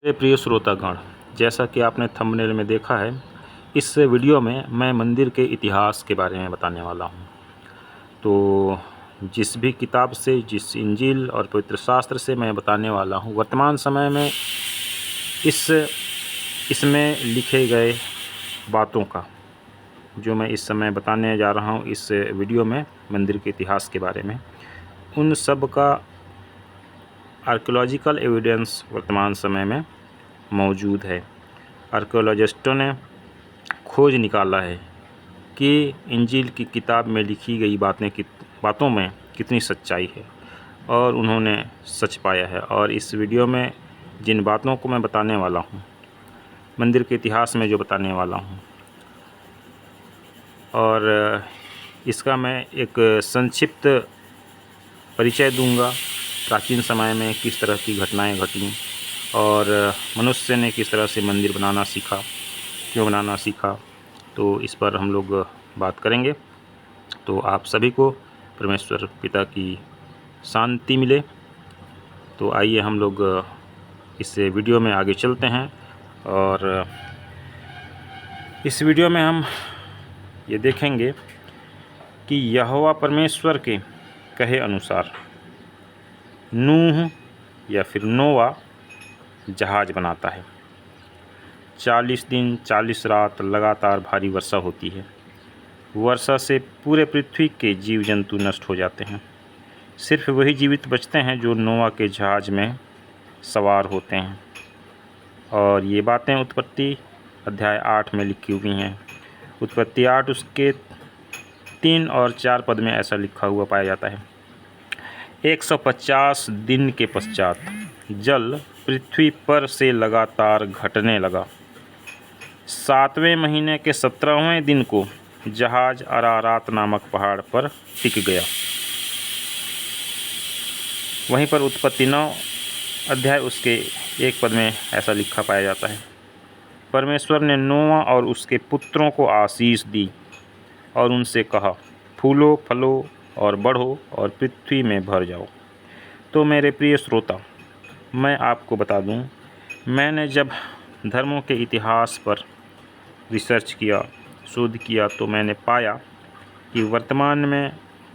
मेरे प्रिय श्रोतागण, जैसा कि आपने थंबनेल में देखा है, इस वीडियो में मैं मंदिर के इतिहास के बारे में बताने वाला हूँ। तो जिस भी किताब से, जिस इंजील और पवित्र शास्त्र से मैं बताने वाला हूँ, वर्तमान समय में इसमें लिखे गए बातों का जो मैं इस समय बताने जा रहा हूँ इस वीडियो में मंदिर के इतिहास के बारे में, उन सब का आर्कियोलॉजिकल एविडेंस वर्तमान समय में मौजूद है। आर्कियोलॉजिस्टों ने खोज निकाला है कि इंजील की किताब में लिखी गई बातों में कितनी सच्चाई है, और उन्होंने सच पाया है। और इस वीडियो में जिन बातों को मैं बताने वाला हूँ, मंदिर के इतिहास में जो बताने वाला हूँ, और इसका मैं एक संक्षिप्त परिचय दूंगा। प्राचीन समय में किस तरह की घटनाएं घटीं और मनुष्य ने किस तरह से मंदिर बनाना सीखा, क्यों बनाना सीखा, तो इस पर हम लोग बात करेंगे। तो आप सभी को परमेश्वर पिता की शांति मिले। तो आइए हम लोग इस वीडियो में आगे चलते हैं। और इस वीडियो में हम ये देखेंगे कि यहोवा परमेश्वर के कहे अनुसार नूह या फिर नोवा जहाज़ बनाता है। 40 दिन 40 रात लगातार भारी वर्षा होती है। वर्षा से पूरे पृथ्वी के जीव जंतु नष्ट हो जाते हैं। सिर्फ वही जीवित बचते हैं जो नोवा के जहाज़ में सवार होते हैं। और ये बातें उत्पत्ति अध्याय 8 में लिखी हुई हैं। उत्पत्ति 8 उसके 3 और 4 पद में ऐसा लिखा हुआ पाया जाता है। 150 दिन के पश्चात जल पृथ्वी पर से लगातार घटने लगा। 7वें महीने के 17वें दिन को जहाज अरारात नामक पहाड़ पर टिक गया। वहीं पर उत्पत्ति 9 अध्याय उसके 1 पद में ऐसा लिखा पाया जाता है। परमेश्वर ने नोआ और उसके पुत्रों को आशीष दी और उनसे कहा, फूलो फलो और बढ़ो और पृथ्वी में भर जाओ। तो मेरे प्रिय श्रोता, मैं आपको बता दूं, मैंने जब धर्मों के इतिहास पर रिसर्च किया, शोध किया, तो मैंने पाया कि वर्तमान में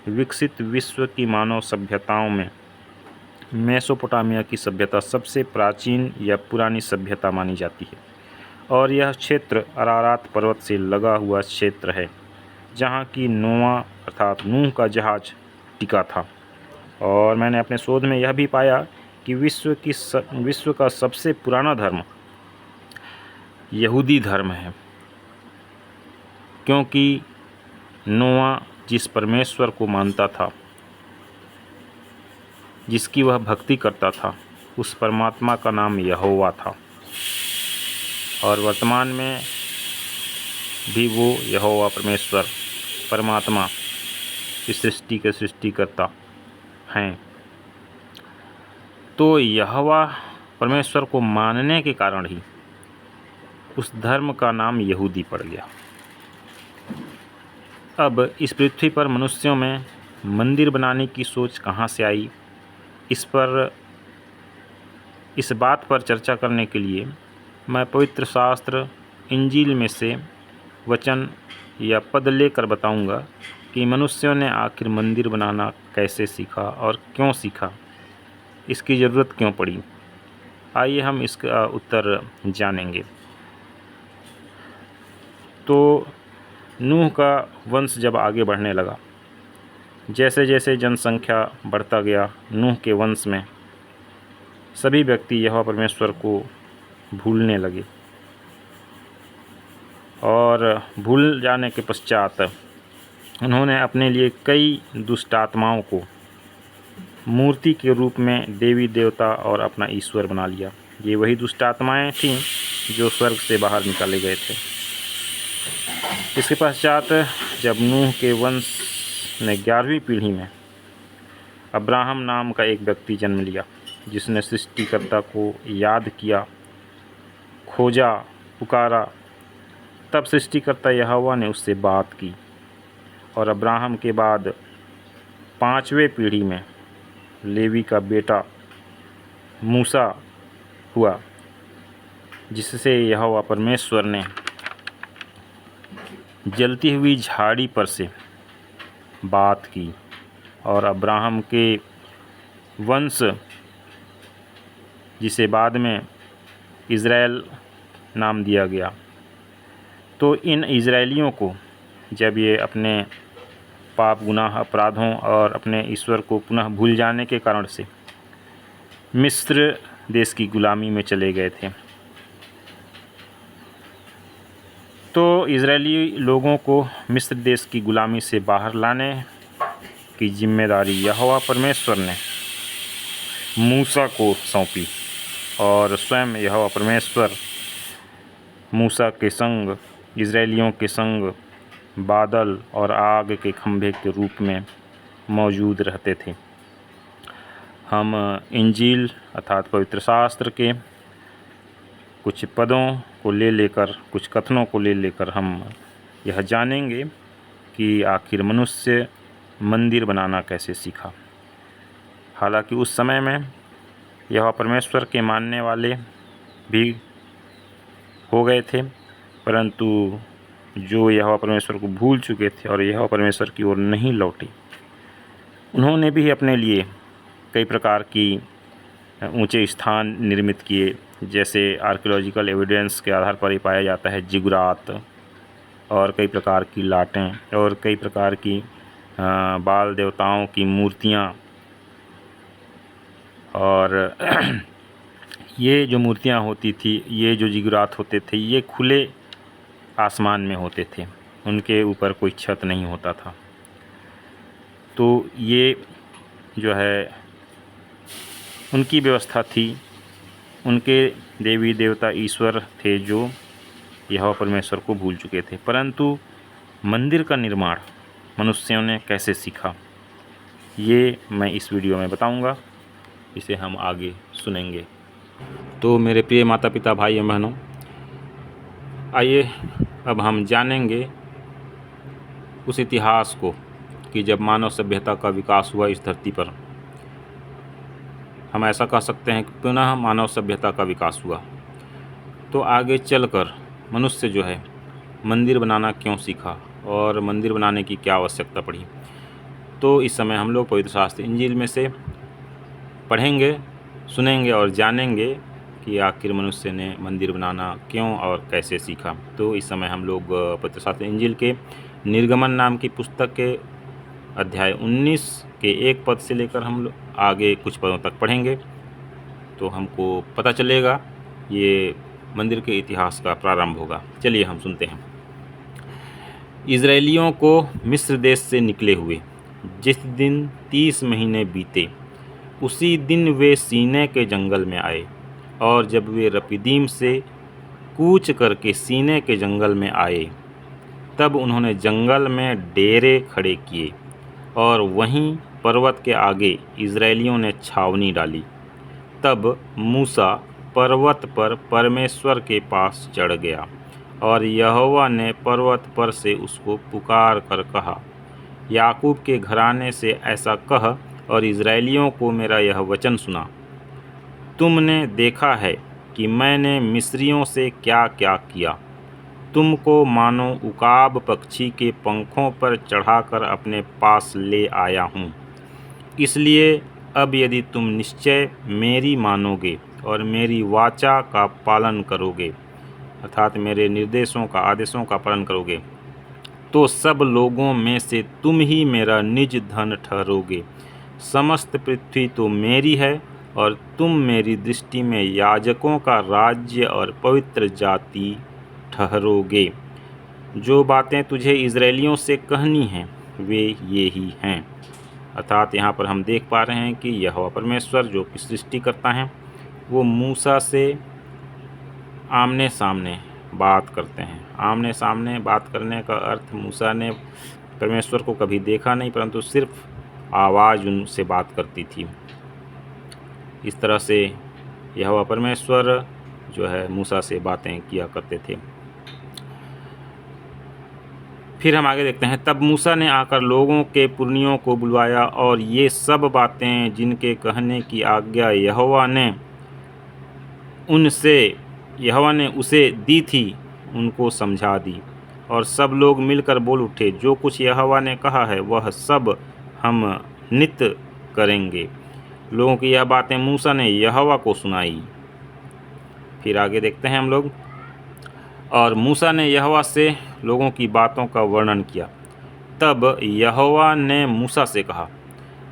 विकसित विश्व की मानव सभ्यताओं में मेसोपोटामिया की सभ्यता सबसे प्राचीन या पुरानी सभ्यता मानी जाती है। और यह क्षेत्र अरारात पर्वत से लगा हुआ क्षेत्र है, जहाँ की नोआ अर्थात नूह का जहाज टिका था। और मैंने अपने शोध में यह भी पाया कि विश्व का सबसे पुराना धर्म यहूदी धर्म है, क्योंकि नोआ जिस परमेश्वर को मानता था, जिसकी वह भक्ति करता था, उस परमात्मा का नाम यहोवा था। और वर्तमान में भी वो यहोवा परमेश्वर परमात्मा इस सृष्टि के सृष्टिकर्ता हैं। तो यहोवा परमेश्वर को मानने के कारण ही उस धर्म का नाम यहूदी पड़ गया। अब इस पृथ्वी पर मनुष्यों में मंदिर बनाने की सोच कहाँ से आई, इस बात पर चर्चा करने के लिए मैं पवित्र शास्त्र इंजील में से वचन या पद लेकर बताऊंगा कि मनुष्यों ने आखिर मंदिर बनाना कैसे सीखा और क्यों सीखा, इसकी ज़रूरत क्यों पड़ी। आइए हम इसका उत्तर जानेंगे। तो नूह का वंश जब आगे बढ़ने लगा, जैसे जैसे जनसंख्या बढ़ता गया, नूह के वंश में सभी व्यक्ति यहोवा परमेश्वर को भूलने लगे। और भूल जाने के पश्चात उन्होंने अपने लिए कई दुष्ट आत्माओं को मूर्ति के रूप में देवी देवता और अपना ईश्वर बना लिया। ये वही दुष्ट आत्माएँ थीं जो स्वर्ग से बाहर निकाले गए थे। इसके पश्चात जब नूह के वंश ने 11वीं पीढ़ी में अब्राहम नाम का एक व्यक्ति जन्म लिया, जिसने सृष्टिकर्ता को याद किया, खोजा, पुकारा, तब सृष्टिकर्ता यहोवा ने उससे बात की। और अब्राहम के बाद 5वें पीढ़ी में लेवी का बेटा मूसा हुआ, जिससे यहोवा परमेश्वर ने जलती हुई झाड़ी पर से बात की और अब्राहम के वंश, जिसे बाद में इज़राइल नाम दिया गया, तो इन इज़राइलियों को जब ये अपने पाप, गुनाह, अपराधों और अपने ईश्वर को पुनः भूल जाने के कारण से मिस्र देश की गुलामी में चले गए थे, तो इज़राइली लोगों को मिस्र देश की गुलामी से बाहर लाने की जिम्मेदारी यहोवा परमेश्वर ने मूसा को सौंपी और स्वयं यहोवा परमेश्वर मूसा के संग, इज़राइलियों के संग बादल और आग के खंभे के रूप में मौजूद रहते थे। हम इंजील अर्थात पवित्र शास्त्र के कुछ पदों को ले लेकर, कुछ कथनों को ले लेकर हम यह जानेंगे कि आखिर मनुष्य मंदिर बनाना कैसे सीखा। हालांकि उस समय में यहोवा परमेश्वर के मानने वाले भी हो गए थे, परंतु जो यहोवा परमेश्वर को भूल चुके थे और यहोवा परमेश्वर की ओर नहीं लौटे, उन्होंने भी अपने लिए कई प्रकार की ऊंचे स्थान निर्मित किए, जैसे आर्कियोलॉजिकल एविडेंस के आधार पर ये पाया जाता है जिगुरात और कई प्रकार की लाटें और कई प्रकार की बाल देवताओं की मूर्तियाँ। और ये जो मूर्तियाँ होती थी, ये जो जिगुरात होते थे, ये खुले आसमान में होते थे, उनके ऊपर कोई छत नहीं होता था। तो ये जो है उनकी व्यवस्था थी, उनके देवी देवता ईश्वर थे जो यहोवा परमेश्वर को भूल चुके थे। परंतु मंदिर का निर्माण मनुष्यों ने कैसे सीखा, ये मैं इस वीडियो में बताऊंगा, इसे हम आगे सुनेंगे। तो मेरे प्रिय माता पिता, भाई एवं बहनों, आइए अब हम जानेंगे उस इतिहास को कि जब मानव सभ्यता का विकास हुआ इस धरती पर। हम ऐसा कह सकते हैं कि पुनः मानव सभ्यता का विकास हुआ। तो आगे चलकर मनुष्य जो है मंदिर बनाना क्यों सीखा और मंदिर बनाने की क्या आवश्यकता पड़ी, तो इस समय हम लोग पवित्र शास्त्र इंजील में से पढ़ेंगे, सुनेंगे और जानेंगे कि आखिर मनुष्य ने मंदिर बनाना क्यों और कैसे सीखा। तो इस समय हम लोग पवित्र शास्त्र इंजील के निर्गमन नाम की पुस्तक के अध्याय 19 के 1 पद से लेकर हम लोग आगे कुछ पदों तक पढ़ेंगे, तो हमको पता चलेगा ये मंदिर के इतिहास का प्रारंभ होगा। चलिए हम सुनते हैं। इज़राइलियों को मिस्र देश से निकले हुए जिस दिन 30 महीने बीते, उसी दिन वे सीनै के जंगल में आए। और जब वे रपीदीम से कूच करके सीनै के जंगल में आए, तब उन्होंने जंगल में डेरे खड़े किए और वहीं पर्वत के आगे इज़राइलियों ने छावनी डाली। तब मूसा पर्वत पर परमेश्वर के पास चढ़ गया और यहोवा ने पर्वत पर से उसको पुकार कर कहा, याकूब के घराने से ऐसा कह और इज़राइलियों को मेरा यह वचन सुना। तुमने देखा है कि मैंने मिस्रियों से क्या क्या किया। तुमको मानो उकाब पक्षी के पंखों पर चढ़ाकर अपने पास ले आया हूँ। इसलिए अब यदि तुम निश्चय मेरी मानोगे और मेरी वाचा का पालन करोगे, अर्थात मेरे निर्देशों का, आदेशों का पालन करोगे, तो सब लोगों में से तुम ही मेरा निज धन ठहरोगे। समस्त पृथ्वी तो मेरी है और तुम मेरी दृष्टि में याजकों का राज्य और पवित्र जाति ठहरोगे। जो बातें तुझे इज़राइलियों से कहनी हैं वे ये ही हैं। अर्थात यहाँ पर हम देख पा रहे हैं कि यहोवा परमेश्वर जो कि सृष्टि करता है, वो मूसा से आमने सामने बात करते हैं। आमने सामने बात करने का अर्थ, मूसा ने परमेश्वर को कभी देखा नहीं, परंतु सिर्फ आवाज़ उनसे बात करती थी। इस तरह से यहोवा परमेश्वर जो है मूसा से बातें किया करते थे। फिर हम आगे देखते हैं। तब मूसा ने आकर लोगों के पुरनियों को बुलवाया और ये सब बातें जिनके कहने की आज्ञा यहोवा ने उनसे यहोवा ने उसे दी थी उनको समझा दी। और सब लोग मिलकर बोल उठे, जो कुछ यहोवा ने कहा है वह सब हम नित्य करेंगे। लोगों की यह बातें मूसा ने यहोवा को सुनाई। फिर आगे देखते हैं हम लोग। और मूसा ने यहोवा से लोगों की बातों का वर्णन किया। तब यहोवा ने मूसा से कहा,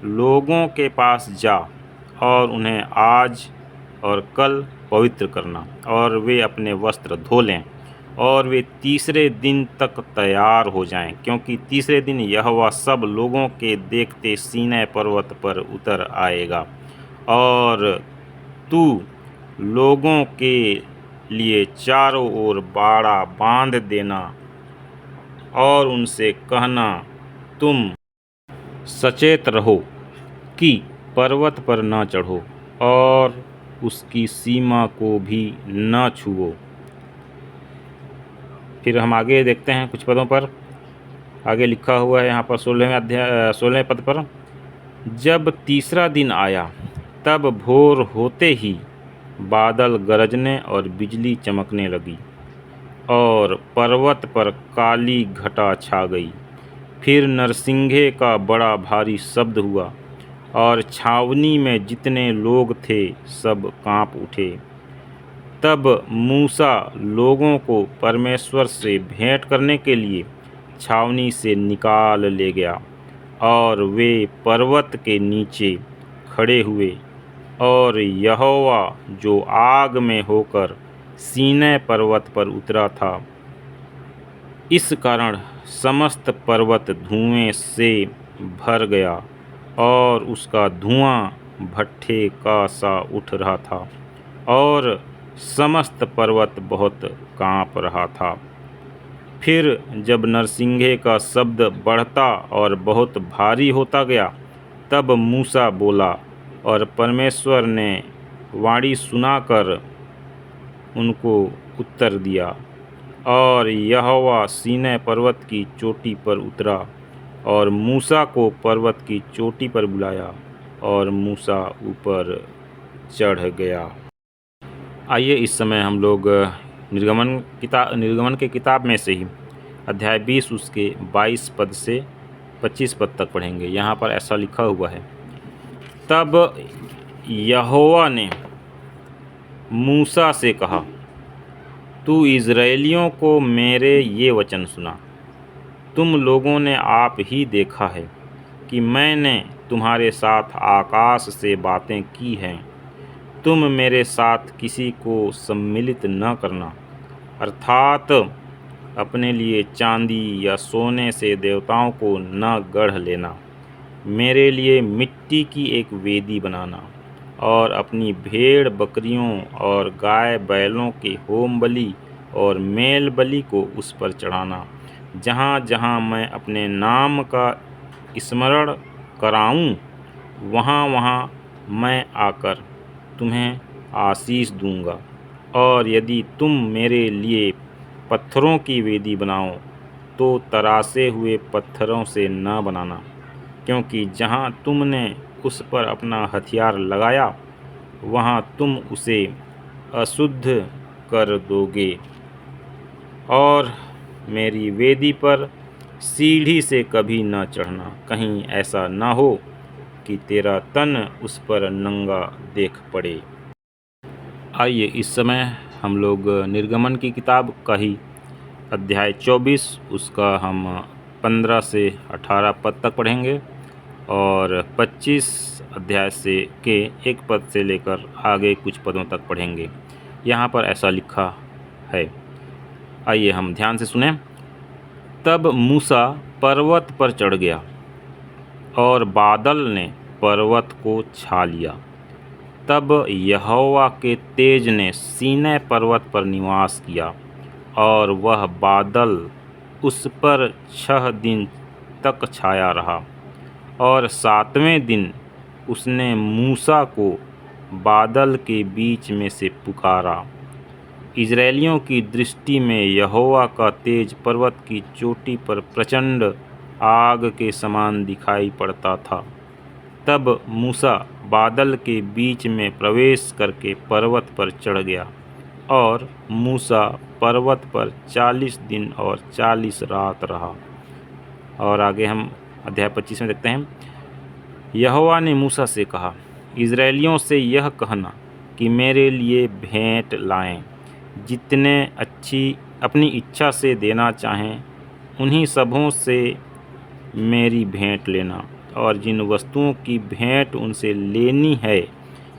लोगों के पास जा और उन्हें आज और कल पवित्र करना, और वे अपने वस्त्र धो लें और वे तीसरे दिन तक तैयार हो जाएं, क्योंकि तीसरे दिन यहोवा सब लोगों के देखते सीनै पर्वत पर उतर आएगा। और तू लोगों के लिए चारों ओर बाड़ा बांध देना और उनसे कहना, तुम सचेत रहो कि पर्वत पर न चढ़ो और उसकी सीमा को भी न छुओ। फिर हम आगे देखते हैं कुछ पदों पर। आगे लिखा हुआ है यहाँ पर 16वें पद पर, जब तीसरा दिन आया तब भोर होते ही बादल गरजने और बिजली चमकने लगी और पर्वत पर काली घटा छा गई। फिर नरसिंगे का बड़ा भारी शब्द हुआ और छावनी में जितने लोग थे सब कांप उठे। तब मूसा लोगों को परमेश्वर से भेंट करने के लिए छावनी से निकाल ले गया और वे पर्वत के नीचे खड़े हुए। और यहोवा जो आग में होकर सीनै पर्वत पर उतरा था, इस कारण समस्त पर्वत धुएं से भर गया और उसका धुआं भट्ठे का सा उठ रहा था और समस्त पर्वत बहुत काँप रहा था। फिर जब नरसिंगे का शब्द बढ़ता और बहुत भारी होता गया, तब मूसा बोला और परमेश्वर ने वाणी सुनाकर उनको उत्तर दिया। और यहोवा सीनै पर्वत की चोटी पर उतरा और मूसा को पर्वत की चोटी पर बुलाया और मूसा ऊपर चढ़ गया। आइए इस समय हम लोग निर्गमन के किताब में से ही अध्याय 20 उसके 22 पद से 25 पद तक पढ़ेंगे। यहाँ पर ऐसा लिखा हुआ है, तब यहोवा ने मूसा से कहा, तू इज़राइलियों को मेरे ये वचन सुना। तुम लोगों ने आप ही देखा है कि मैंने तुम्हारे साथ आकाश से बातें की हैं। तुम मेरे साथ किसी को सम्मिलित न करना, अर्थात अपने लिए चांदी या सोने से देवताओं को न गढ़ लेना। मेरे लिए मिट्टी की एक वेदी बनाना और अपनी भेड़ बकरियों और गाय बैलों के होम बलि और मेल बलि को उस पर चढ़ाना। जहाँ जहाँ मैं अपने नाम का स्मरण कराऊँ, वहाँ वहाँ मैं आकर तुम्हें आशीष दूंगा। और यदि तुम मेरे लिए पत्थरों की वेदी बनाओ, तो तरासे हुए पत्थरों से न बनाना, क्योंकि जहाँ तुमने उस पर अपना हथियार लगाया, वहाँ तुम उसे अशुद्ध कर दोगे। और मेरी वेदी पर सीढ़ी से कभी न चढ़ना, कहीं ऐसा न हो कि तेरा तन उस पर नंगा देख पड़े। आइए इस समय हम लोग निर्गमन की किताब का ही अध्याय 24 उसका हम 15 से 18 पद तक पढ़ेंगे और 25 अध्याय से के 1 पद से लेकर आगे कुछ पदों तक पढ़ेंगे। यहाँ पर ऐसा लिखा है, आइए हम ध्यान से सुनें। तब मूसा पर्वत पर चढ़ गया और बादल ने पर्वत को छा लिया। तब यहोवा के तेज ने सीनै पर्वत पर निवास किया और वह बादल उस पर 6 दिन तक छाया रहा। और 7वें दिन उसने मूसा को बादल के बीच में से पुकारा। इज़राइलियों की दृष्टि में यहोवा का तेज पर्वत की चोटी पर प्रचंड आग के समान दिखाई पड़ता था। तब मूसा बादल के बीच में प्रवेश करके पर्वत पर चढ़ गया और मूसा पर्वत पर 40 दिन और 40 रात रहा। और आगे हम अध्याय 25 में देखते हैं। यहोवा ने मूसा से कहा, इज़राइलियों से यह कहना कि मेरे लिए भेंट लाएं, जितने अपनी इच्छा से देना चाहें उन्हीं सबों से मेरी भेंट लेना। और जिन वस्तुओं की भेंट उनसे लेनी है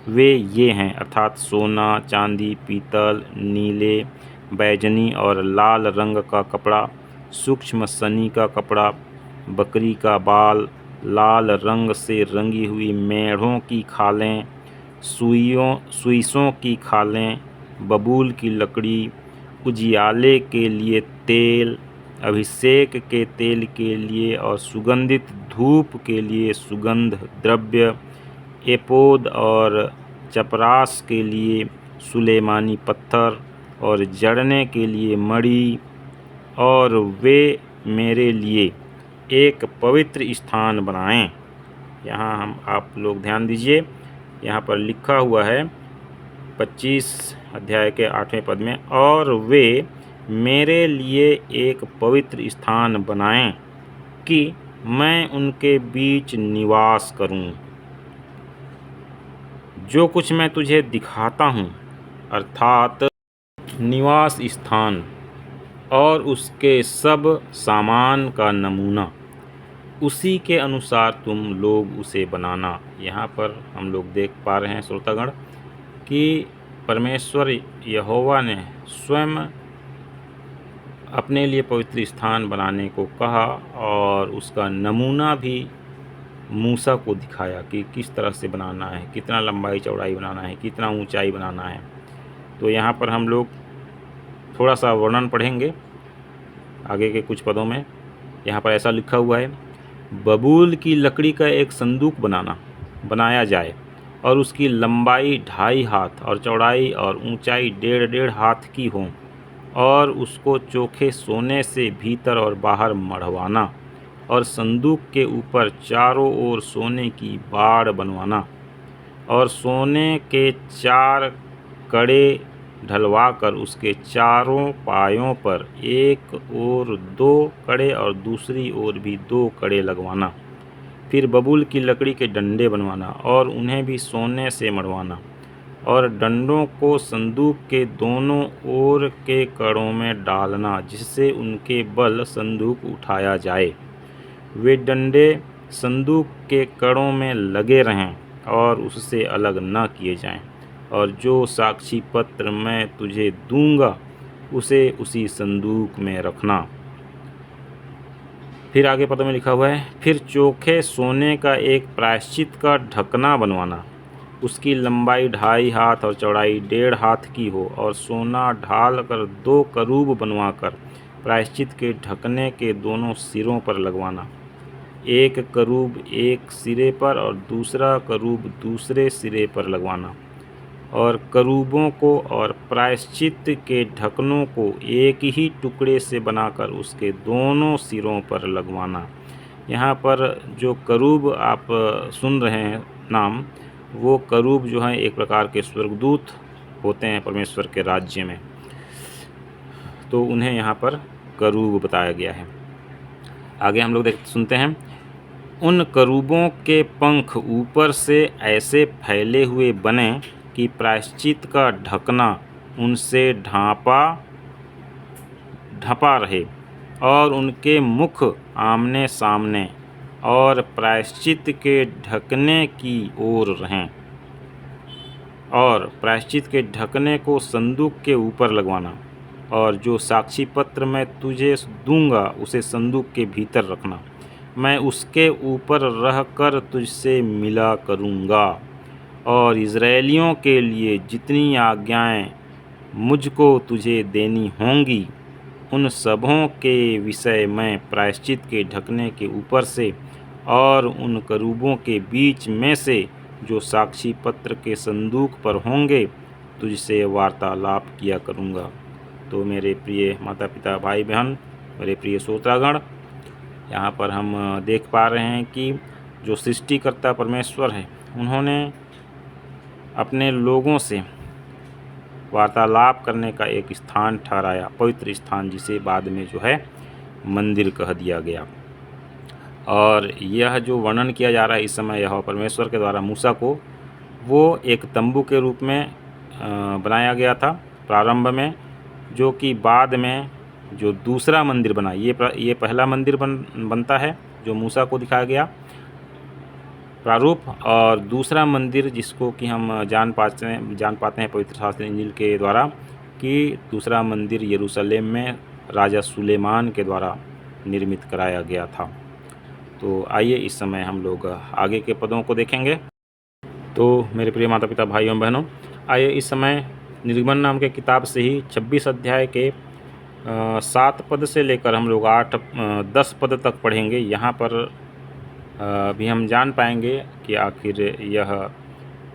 वे ये हैं, अर्थात सोना, चांदी, पीतल, नीले, बैजनी और लाल रंग का कपड़ा, सूक्ष्म सनी का कपड़ा, बकरी का बाल, लाल रंग से रंगी हुई मेढ़ों की खालें, सुइसों की खालें, बबूल की लकड़ी, उजियाले के लिए तेल, अभिषेक के तेल के लिए और सुगंधित धूप के लिए सुगंध द्रव्य, एपोद और चपरास के लिए सुलेमानी पत्थर और जड़ने के लिए मणि। और वे मेरे लिए एक पवित्र स्थान बनाएं। यहाँ हम आप लोग ध्यान दीजिए, यहाँ पर लिखा हुआ है 25 अध्याय के 8वें पद में, और वे मेरे लिए एक पवित्र स्थान बनाएं कि मैं उनके बीच निवास करूं। जो कुछ मैं तुझे दिखाता हूँ, अर्थात निवास स्थान और उसके सब सामान का नमूना, उसी के अनुसार तुम लोग उसे बनाना। यहाँ पर हम लोग देख पा रहे हैं श्रोतागण कि परमेश्वर यहोवा ने स्वयं अपने लिए पवित्र स्थान बनाने को कहा और उसका नमूना भी मूसा को दिखाया कि किस तरह से बनाना है, कितना लंबाई चौड़ाई बनाना है, कितना ऊंचाई बनाना है। तो यहाँ पर हम लोग थोड़ा सा वर्णन पढ़ेंगे आगे के कुछ पदों में। यहाँ पर ऐसा लिखा हुआ है, बबूल की लकड़ी का एक संदूक बनाया जाए और उसकी लंबाई 2.5 हाथ और चौड़ाई और ऊंचाई 1.5 हाथ की हो, और उसको चोखे सोने से भीतर और बाहर मढ़वाना, और संदूक के ऊपर चारों ओर सोने की बाड़ बनवाना, और सोने के 4 कड़े ढलवाकर उसके चारों पायों पर एक ओर 2 कड़े और दूसरी ओर भी 2 कड़े लगवाना। फिर बबूल की लकड़ी के डंडे बनवाना और उन्हें भी सोने से मढ़वाना, और डंडों को संदूक के दोनों ओर के कड़ों में डालना, जिससे उनके बल संदूक उठाया जाए। वे डंडे संदूक के कड़ों में लगे रहें और उससे अलग न किए जाएं। और जो साक्षी पत्र मैं तुझे दूंगा उसे उसी संदूक में रखना। फिर आगे पद में लिखा हुआ है, फिर चोखे सोने का एक प्रायश्चित का ढकना बनवाना, उसकी लंबाई 2.5 हाथ और चौड़ाई 1.5 हाथ की हो, और सोना ढाल कर 2 करूब बनवाकर प्रायश्चित के ढकने के दोनों सिरों पर लगवाना, एक करूब एक सिरे पर और दूसरा करूब दूसरे सिरे पर लगवाना, और करूबों को और प्रायश्चित के ढकनों को एक ही टुकड़े से बनाकर उसके दोनों सिरों पर लगवाना। यहाँ पर जो करूब आप सुन रहे हैं नाम, वो करूब जो हैं एक प्रकार के स्वर्गदूत होते हैं परमेश्वर के राज्य में, तो उन्हें यहाँ पर करूब बताया गया है। आगे हम लोग सुनते हैं, उन करूबों के पंख ऊपर से ऐसे फैले हुए बने कि प्रायश्चित का ढकना उनसे ढँपा रहे, और उनके मुख आमने सामने और प्रायश्चित के ढकने की ओर रहें, और प्रायश्चित के ढकने को संदूक के ऊपर लगवाना, और जो साक्षी पत्र मैं तुझे दूंगा उसे संदूक के भीतर रखना। मैं उसके ऊपर रहकर तुझसे मिला करूँगा, और इज़राइलियों के लिए जितनी आज्ञाएं मुझको तुझे देनी होंगी उन सबों के विषय मैं प्रायश्चित के ढकने के ऊपर से और उन करूबों के बीच में से जो साक्षी पत्र के संदूक पर होंगे तुझसे वार्तालाप किया करूँगा। तो मेरे प्रिय माता पिता, भाई बहन, मेरे प्रिय श्रोतागण, यहाँ पर हम देख पा रहे हैं कि जो सृष्टिकर्ता परमेश्वर है, उन्होंने अपने लोगों से वार्तालाप करने का एक स्थान ठहराया, पवित्र स्थान, जिसे बाद में जो है मंदिर कह दिया गया। और यह जो वर्णन किया जा रहा है इस समय यहोवा परमेश्वर के द्वारा मूसा को, वो एक तंबू के रूप में बनाया गया था प्रारंभ में, जो कि बाद में जो दूसरा मंदिर बना, ये पहला मंदिर बनता है जो मूसा को दिखाया गया प्रारूप, और दूसरा मंदिर जिसको कि हम जान पाते हैं पवित्र शास्त्र इंजील के द्वारा कि दूसरा मंदिर यरूशलेम में राजा सुलेमान के द्वारा निर्मित कराया गया था। तो आइए इस समय हम लोग आगे के पदों को देखेंगे। तो मेरे प्रिय माता पिता, भाइयों एवं बहनों, आइए इस समय निर्गमन नाम के किताब से ही 26 अध्याय के 7 पद से लेकर हम लोग 10 पद तक पढ़ेंगे। यहाँ पर भी हम जान पाएंगे कि आखिर यह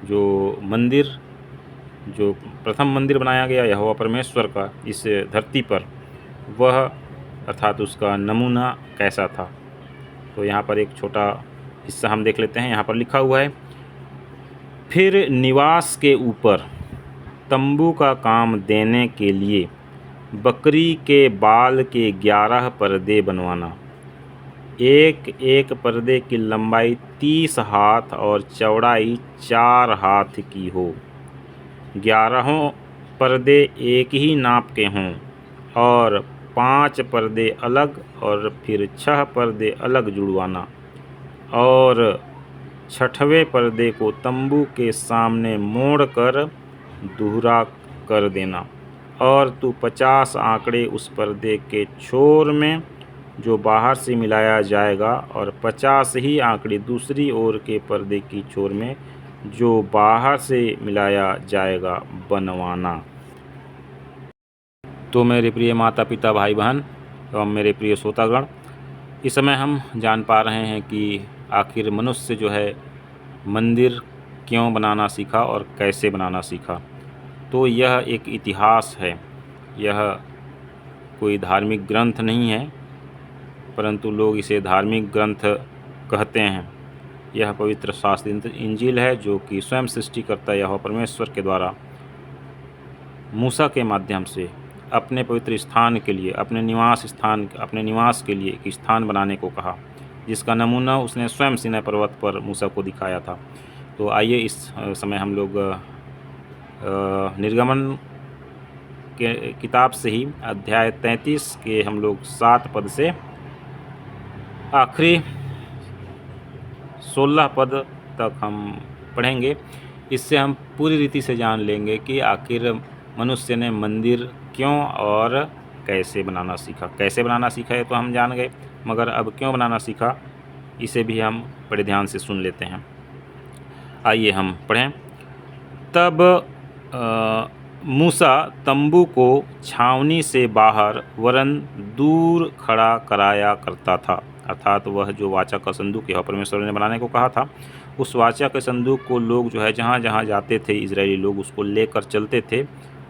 जो मंदिर, जो प्रथम मंदिर बनाया गया यहोवा परमेश्वर का इस धरती पर, वह अर्थात उसका नमूना कैसा था। तो यहाँ पर एक छोटा हिस्सा हम देख लेते हैं। यहाँ पर लिखा हुआ है, फिर निवास के ऊपर तंबू का काम देने के लिए बकरी के बाल के 11 पर्दे बनवाना। एक एक पर्दे की लंबाई 30 हाथ और चौड़ाई 4 हाथ की हो। 11 पर्दे एक ही नाप के हों और 5 पर्दे अलग और फिर 6 पर्दे अलग जुड़वाना। और 6वें पर्दे को तंबू के सामने मोड़कर दोहरा कर देना। और तू 50 आंकड़े उस पर्दे के छोर में जो बाहर से मिलाया जाएगा और 50 ही आंकड़े दूसरी ओर के पर्दे की छोर में जो बाहर से मिलाया जाएगा बनवाना। तो मेरे प्रिय माता पिता, भाई बहन एवं मेरे प्रिय श्रोतागण, इस समय हम जान पा रहे हैं कि आखिर मनुष्य जो है मंदिर क्यों बनाना सीखा और कैसे बनाना सीखा। तो यह एक इतिहास है, यह कोई धार्मिक ग्रंथ नहीं है, परंतु लोग इसे धार्मिक ग्रंथ कहते हैं। यह पवित्र शास्त्र इंजील है जो कि स्वयं सृष्टिकर्ता यहोवा परमेश्वर के द्वारा मूसा के माध्यम से अपने पवित्र स्थान के लिए, अपने निवास के लिए एक स्थान बनाने को कहा, जिसका नमूना उसने स्वयं सीनै पर्वत पर मूसा को दिखाया था। तो आइए इस समय हम लोग निर्गमन के किताब से ही अध्याय 33 के हम लोग 7 पद से आखिरी 16 पद तक हम पढ़ेंगे। इससे हम पूरी रीति से जान लेंगे कि आखिर मनुष्य ने मंदिर क्यों और कैसे बनाना सीखा। कैसे बनाना सीखा है तो हम जान गए, मगर अब क्यों बनाना सीखा इसे भी हम बड़े ध्यान से सुन लेते हैं। आइए हम पढ़ें। तब मूसा तंबू को छावनी से बाहर वरन दूर खड़ा कराया करता था, अर्थात वह जो वाचा का संदूक यहोवा परमेश्वर ने बनाने को कहा था, उस वाचा के संदूक को लोग जो है जहाँ जहाँ जाते थे इजरायली लोग उसको लेकर चलते थे।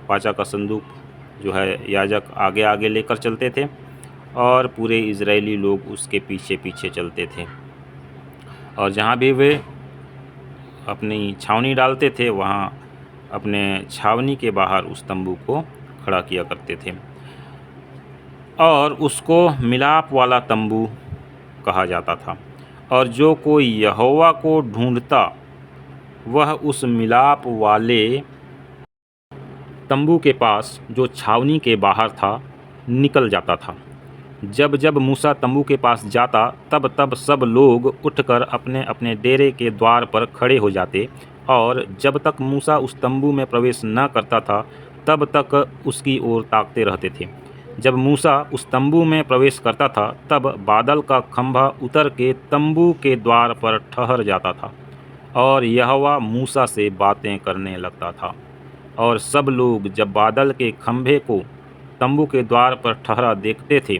वाचा का संदूक जो है याजक आगे आगे लेकर चलते थे और पूरे इजरायली लोग उसके पीछे पीछे चलते थे। और जहाँ भी वे अपनी छावनी डालते थे वहाँ अपने छावनी के बाहर उस तंबू को खड़ा किया करते थे। और उसको मिलाप वाला तंबू कहा जाता था। और जो कोई यहोवा को ढूंढता वह उस मिलाप वाले तंबू के पास जो छावनी के बाहर था निकल जाता था। जब जब मूसा तंबू के पास जाता तब तब सब लोग उठकर अपने अपने डेरे के द्वार पर खड़े हो जाते, और जब तक मूसा उस तंबू में प्रवेश न करता था तब तक उसकी ओर ताकते रहते थे। जब मूसा उस तंबू में प्रवेश करता था तब बादल का खंभा उतर के तंबू के द्वार पर ठहर जाता था और यहोवा मूसा से बातें करने लगता था। और सब लोग जब बादल के खंभे को तंबू के द्वार पर ठहरा देखते थे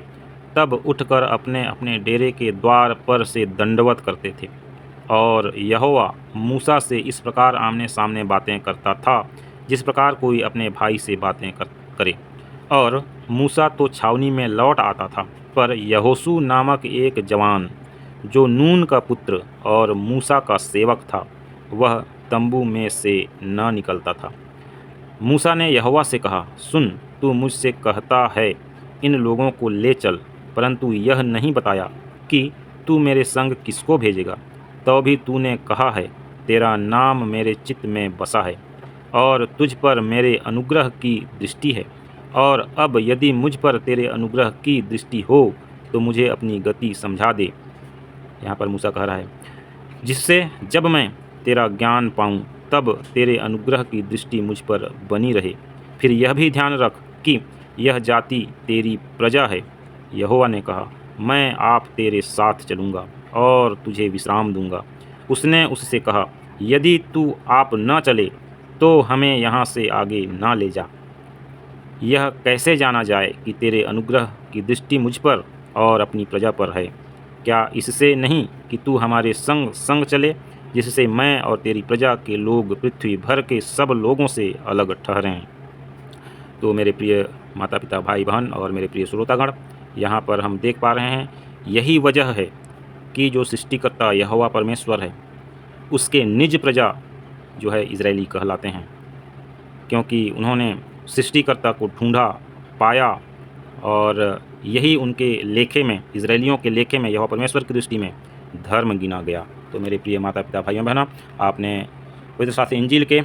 तब उठकर अपने अपने डेरे के द्वार पर से दंडवत करते थे। और यहोवा मूसा से इस प्रकार आमने सामने बातें करता था जिस प्रकार कोई अपने भाई से बातें करे। और मूसा तो छावनी में लौट आता था, पर यहोशू नामक एक जवान जो नून का पुत्र और मूसा का सेवक था वह तंबू में से न निकलता था। मूसा ने यहोवा से कहा, सुन, तू मुझसे कहता है इन लोगों को ले चल, परंतु यह नहीं बताया कि तू मेरे संग किसको भेजेगा। तो भी तूने कहा है, तेरा नाम मेरे चित्त में बसा है और तुझ पर मेरे अनुग्रह की दृष्टि है। और अब यदि मुझ पर तेरे अनुग्रह की दृष्टि हो तो मुझे अपनी गति समझा दे। यहाँ पर मूसा कह रहा है, जिससे जब मैं तेरा ज्ञान पाऊँ तब तेरे अनुग्रह की दृष्टि मुझ पर बनी रहे। फिर यह भी ध्यान रख कि यह जाति तेरी प्रजा है। यहोवा ने कहा, मैं आप तेरे साथ चलूँगा और तुझे विश्राम दूंगा। उसने उससे कहा, यदि तू आप न चले तो हमें यहाँ से आगे ना ले जा। यह कैसे जाना जाए कि तेरे अनुग्रह की दृष्टि मुझ पर और अपनी प्रजा पर है? क्या इससे नहीं कि तू हमारे संग संग चले, जिससे मैं और तेरी प्रजा के लोग पृथ्वी भर के सब लोगों से अलग ठहरें। तो मेरे प्रिय माता पिता, भाई बहन और मेरे प्रिय श्रोतागण, यहाँ पर हम देख पा रहे हैं यही वजह है कि जो सृष्टिकर्ता यहोवा परमेश्वर है, उसके निज प्रजा जो है इजरायली कहलाते हैं, क्योंकि उन्होंने सृष्टिकर्ता को ढूंढा, पाया और यही उनके लेखे में, इजरायलियों के लेखे में यहोवा परमेश्वर की दृष्टि में धर्म गिना गया। तो मेरे प्रिय माता पिता, भाइयों बहनों, आपने पवित्र शास्त्र इंजील के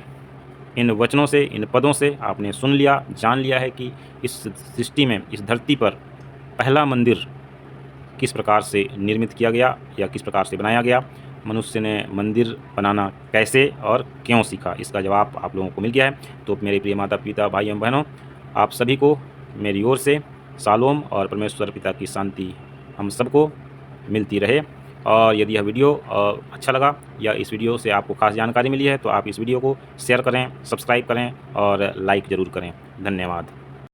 इन वचनों से, इन पदों से आपने सुन लिया, जान लिया है कि इस सृष्टि में, इस धरती पर पहला मंदिर किस प्रकार से निर्मित किया गया या किस प्रकार से बनाया गया। मनुष्य ने मंदिर बनाना कैसे और क्यों सीखा, इसका जवाब आप लोगों को मिल गया है। तो मेरे प्रिय माता पिता, भाइयों बहनों, आप सभी को मेरी ओर से शालोम और परमेश्वर पिता की शांति हम सबको मिलती रहे। और यदि यह वीडियो अच्छा लगा या इस वीडियो से आपको खास जानकारी मिली है तो आप इस वीडियो को शेयर करें, सब्सक्राइब करें और लाइक ज़रूर करें। धन्यवाद।